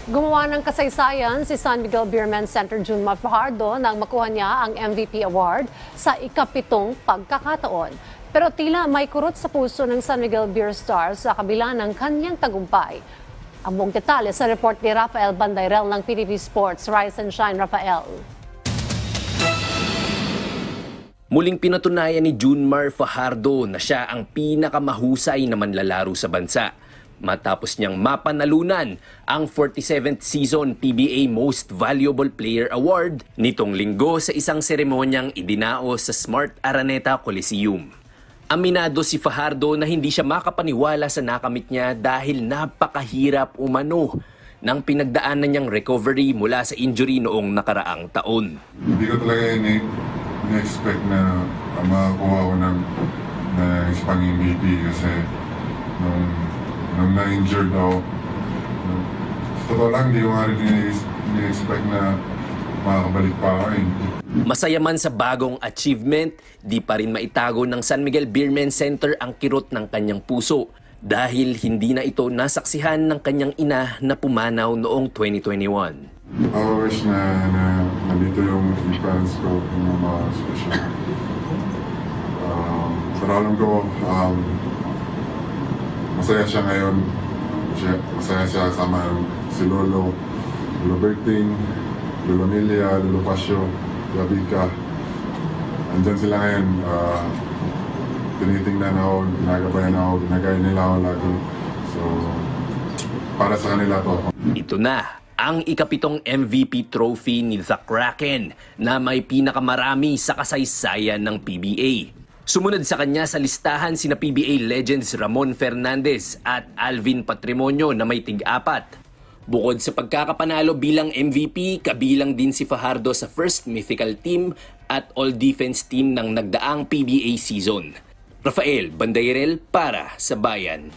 Gumawa ng kasaysayan si San Miguel Beermen Center Junmar Fajardo nang makuha niya ang MVP award sa ikapitong pagkakataon. Pero tila may kurot sa puso ng San Miguel Beer Stars sa kabila ng kanyang tagumpay. Ang buong detalye sa report ni Rafael Bandairel ng PTV Sports. Rise and Shine, Rafael. Muling pinatunayan ni Junmar Fajardo na siya ang pinakamahusay na manlalaro sa bansa. Matapos niyang mapanalunan ang 47th season PBA Most Valuable Player Award nitong linggo sa isang seremonyang idinaos sa Smart Araneta Coliseum. Aminado si Fajardo na hindi siya makapaniwala sa nakamit niya dahil napakahirap umano ng pinagdaanan niyang recovery mula sa injury noong nakaraang taon. Hindi ko talaga ini-expect na makakuha ko ng isang MVP kasi nung na-injured ako. Sa totoo lang, hindi ko nga rin ini-expect na makakabalik pa ako eh. Masaya man sa bagong achievement, di pa rin maitago ng San Miguel Beermen Center ang kirot ng kanyang puso dahil hindi na ito nasaksihan ng kanyang ina na pumanaw noong 2021. I wish na nandito yung fans ko, yung mga special. Pero alam ko, masaya siya ngayon. Masaya siya kasama si Lolo Berting, Lolo Milia, Lolo Pasio, Yabika. Andyan sila ngayon. Tinitingnan ako, ginagabayan ako, ginagaya nila ako lagi. So, para sa kanila to. Ito na ang ikapitong MVP trophy ni The Kraken na may pinakamarami sa kasaysayan ng PBA. Sumunod sa kanya sa listahan sina PBA legends Ramon Fernandez at Alvin Patrimonio na may tig-4. Bukod sa pagkakapanalo bilang MVP, kabilang din si Fajardo sa first mythical team at all-defense team ng nagdaang PBA season. Rafael Bandairel para sa Bayan.